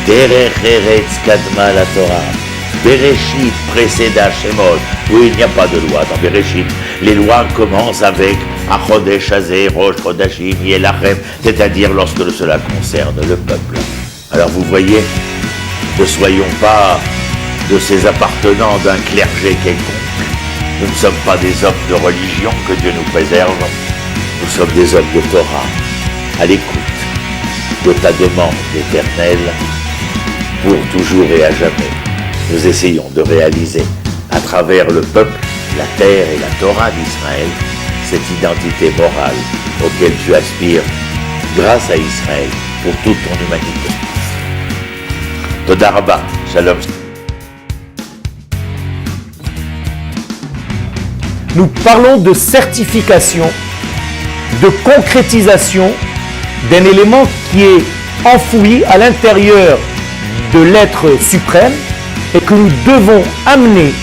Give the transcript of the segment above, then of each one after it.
Derech Eretz Kadma la Torah. Bereshit précéda Shemot. Oui, il n'y a pas de loi dans Bereshit. Les lois commencent avec Achodesh Hazeh, Rosh Chodashim, Yelachem, c'est-à-dire lorsque cela concerne le peuple. Alors vous voyez, ne soyons pas de ces appartenants d'un clergé quelconque. Nous ne sommes pas des hommes de religion, que Dieu nous préserve. Nous sommes des hommes de Torah, à l'écoute de ta demande éternelle, pour toujours et à jamais. Nous essayons de réaliser, à travers le peuple, la terre et la Torah d'Israël, cette identité morale auquel tu aspires grâce à Israël pour toute ton humanité. Toda Rabba, Shalom. Nous parlons de certification, de concrétisation d'un élément qui est enfoui à l'intérieur de l'être suprême et que nous devons amener,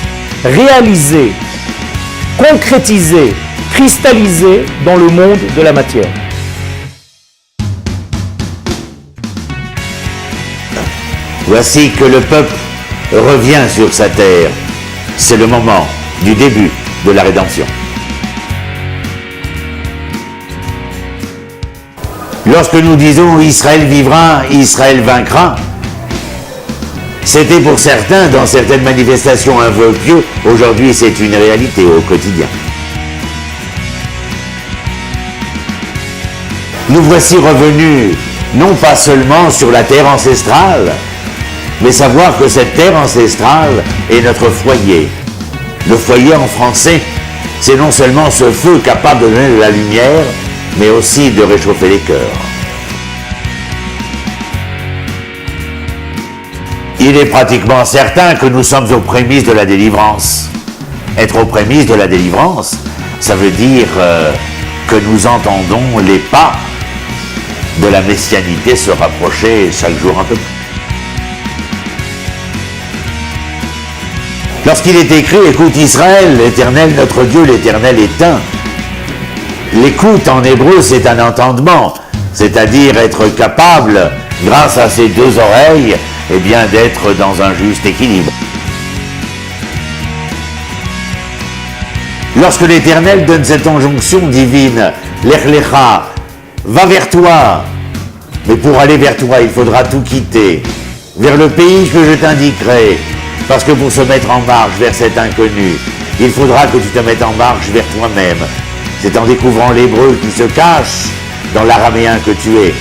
réaliser, concrétiser, cristalliser dans le monde de la matière. Voici que le peuple revient sur sa terre. C'est le moment du début de la rédemption. Lorsque nous disons Israël vivra, Israël vaincra, c'était pour certains, dans certaines manifestations, un vœu pieux. Aujourd'hui, c'est une réalité au quotidien. Nous voici revenus, non pas seulement sur la terre ancestrale, mais savoir que cette terre ancestrale est notre foyer. Le foyer en français, c'est non seulement ce feu capable de donner de la lumière, mais aussi de réchauffer les cœurs. Il est pratiquement certain que nous sommes aux prémices de la délivrance. Être aux prémices de la délivrance, ça veut dire que nous entendons les pas de la messianité se rapprocher chaque jour un peu plus. Lorsqu'il est écrit « Écoute Israël, l'Éternel notre Dieu, l'Éternel est un », l'écoute en hébreu c'est un entendement, c'est-à-dire être capable, grâce à ses deux oreilles, eh bien d'être dans un juste équilibre. Lorsque l'Éternel donne cette injonction divine, Lech Lecha, va vers toi, mais pour aller vers toi, il faudra tout quitter, vers le pays que je t'indiquerai, parce que pour se mettre en marche vers cet inconnu, il faudra que tu te mettes en marche vers toi-même. C'est en découvrant l'hébreu qui se cache dans l'araméen que tu es,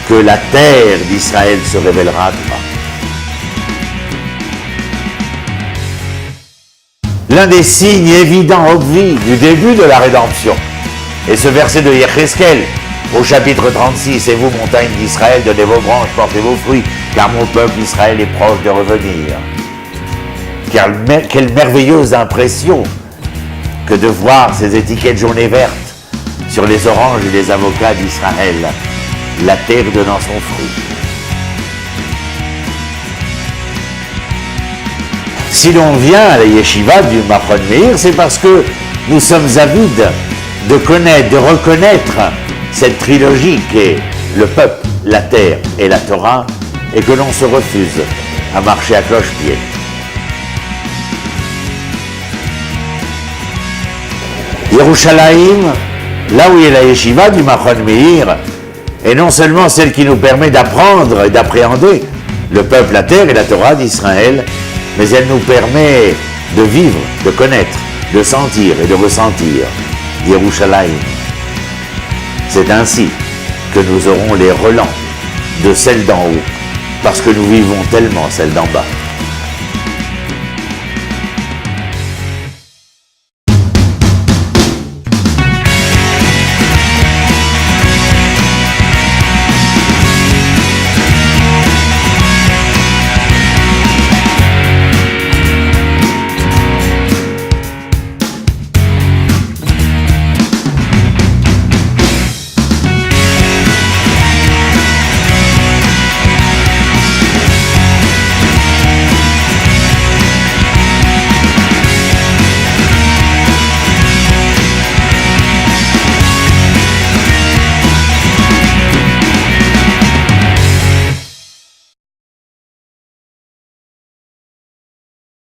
que la terre d'Israël se révélera à toi. L'un des signes évidents, obvies, du début de la rédemption est ce verset de Yecheskel, au chapitre 36, « Et vous, montagnes d'Israël, donnez vos branches, portez vos fruits, car mon peuple Israël est proche de revenir. » Quelle merveilleuse impression que de voir ces étiquettes jaunes et vertes sur les oranges et les avocats d'Israël, la terre donnant son fruit. Si l'on vient à la yeshiva du Machon Meir, c'est parce que nous sommes avides de connaître, de reconnaître cette trilogie qui est le peuple, la terre et la Torah, et que l'on se refuse à marcher à cloche-pied. Yerushalayim, là où est la yeshiva du Machon Meir, est non seulement celle qui nous permet d'apprendre et d'appréhender le peuple, la terre et la Torah d'Israël, mais elle nous permet de vivre, de connaître, de sentir et de ressentir Yerushalayim. C'est ainsi que nous aurons les relents de celle d'en haut, parce que nous vivons tellement celle d'en bas.